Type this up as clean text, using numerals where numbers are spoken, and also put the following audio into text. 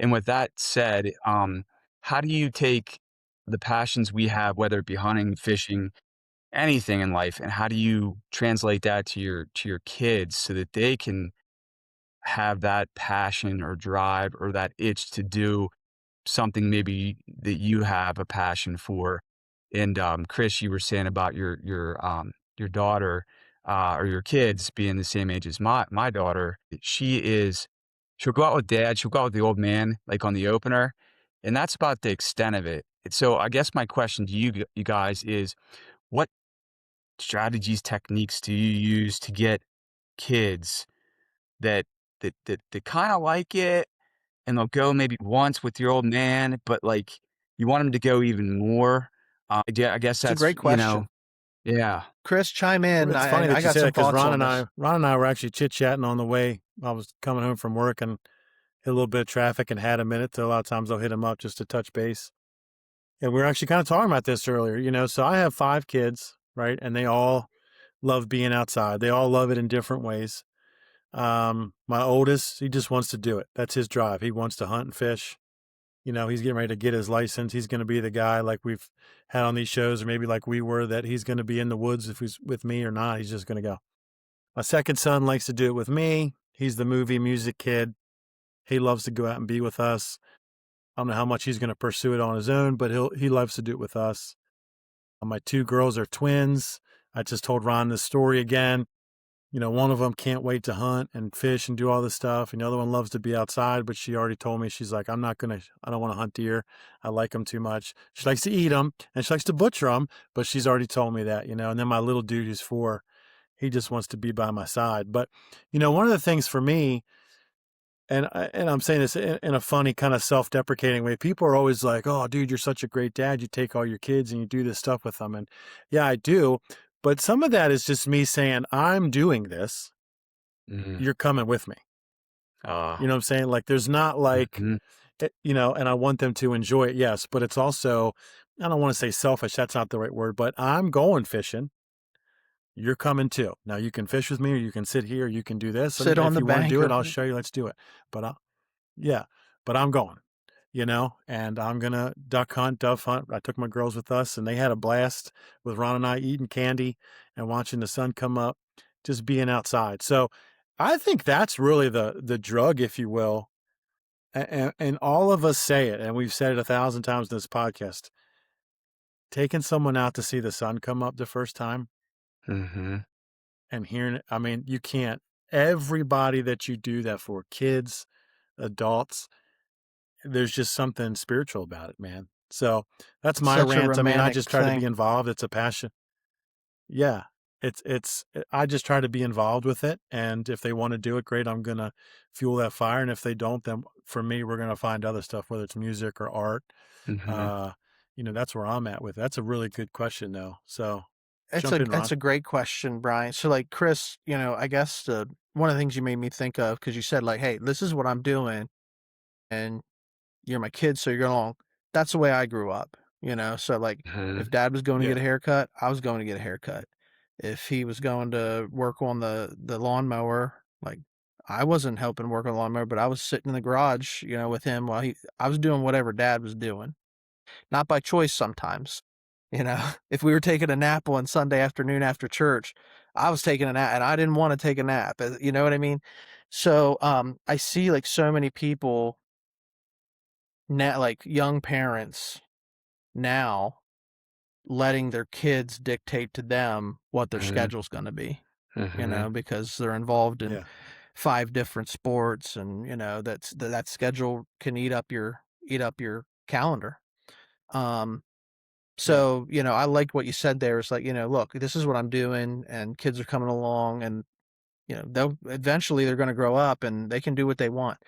And with that said, how do you take the passions we have, whether it be hunting, fishing, anything in life, and how do you translate that to your kids so that they can have that passion or drive or that itch to do something maybe that you have a passion for? And, Chris, you were saying about your daughter, or your kids being the same age as my daughter. She'll go out with dad, she'll go out with the old man, like, on the opener, and that's about the extent of it. And so I guess my question to you guys is, what strategies, techniques do you use to get kids that that kinda like it, and they'll go maybe once with your old man, but, like, you want them to go even more? Yeah, I guess It's a great question. yeah. Chris, chime in. It's funny I that you got say that some because thoughts on this. Ron and I were actually chit-chatting on the way. I was coming home from work and hit a little bit of traffic and had a minute. So a lot of times I'll hit him up just to touch base. And we were actually kind of talking about this earlier, so I have 5 kids, right? And they all love being outside. They all love it in different ways. My oldest, he just wants to do it. That's his drive. He wants to hunt and fish. He's getting ready to get his license. He's going to be the guy like we've had on these shows, or maybe like we were, that he's going to be in the woods if he's with me or not. He's just going to go. My second son likes to do it with me. He's the movie music kid. He loves to go out and be with us. I don't know how much he's going to pursue it on his own, but he loves to do it with us. My 2 girls are twins. I just told Ron this story again. One of them can't wait to hunt and fish and do all this stuff. And the other one loves to be outside, but she already told me, she's like, I don't want to hunt deer. I like them too much. She likes to eat them and she likes to butcher them, but she's already told me that, And then my little dude who's 4, he just wants to be by my side. But, one of the things for me, and I'm saying this in a funny kind of self-deprecating way, people are always like, oh, dude, you're such a great dad. You take all your kids and you do this stuff with them. And yeah, I do. But some of that is just me saying, I'm doing this. Mhm. You're coming with me. You Ah. know what I'm saying? Like, there's not like, Mhm. and I want them to enjoy it. Yes. But it's also, I don't want to say selfish. That's not the right word, but I'm going fishing. You're coming too. Now you can fish with me, or you can sit here, you can do this. Sit And on if the you want to bank do it, or I'll show you. Let's do it. But yeah, but I'm going, and I'm going to duck hunt, dove hunt. I took my girls with us and they had a blast with Ron and I eating candy and watching the sun come up, just being outside. So I think that's really the drug, if you will. And all of us say it, and we've said it 1,000 times in this podcast, taking someone out to see the sun come up the first time Mhm. and hearing it. I mean, you can't, everybody that you do that for, kids, adults, there's just something spiritual about it, man. So that's it's my such a rant. I mean, I romantic just try to be thing. involved. It's a passion. Yeah. I just try to be involved with it. And if they want to do it, great. I'm going to fuel that fire. And if they don't, then for me, we're going to find other stuff, whether it's music or art. Mhm. Uh, that's where I'm at with it. That's a really good question though. So It's jump a in, it's Ron. a great question, Brian. So like Chris, I guess one of the things you made me think of, because you said like, hey, this is what I'm doing, and you're my kid, so you're going. That's the way I grew up. So like, Mhm. if Dad was going to get Yeah. a haircut, I was going to get a haircut. If he was going to work on the lawnmower, like I wasn't helping work on the lawnmower, but I was sitting in the garage, with him while I was doing whatever Dad was doing. Not by choice sometimes. If we were taking a nap one Sunday afternoon after church, I was taking a nap and I didn't want to take a nap. You know what I mean? So I see like so many people now, like young parents now, letting their kids dictate to them what their Mhm. schedule's going to be, Mhm. because they're involved in Yeah. 5 different sports, and that schedule can eat up your calendar. Um, Yeah. So, I liked what you said there. It's like, look, this is what I'm doing, and kids are coming along, and they'll eventually they're going to grow up and they can do what they want.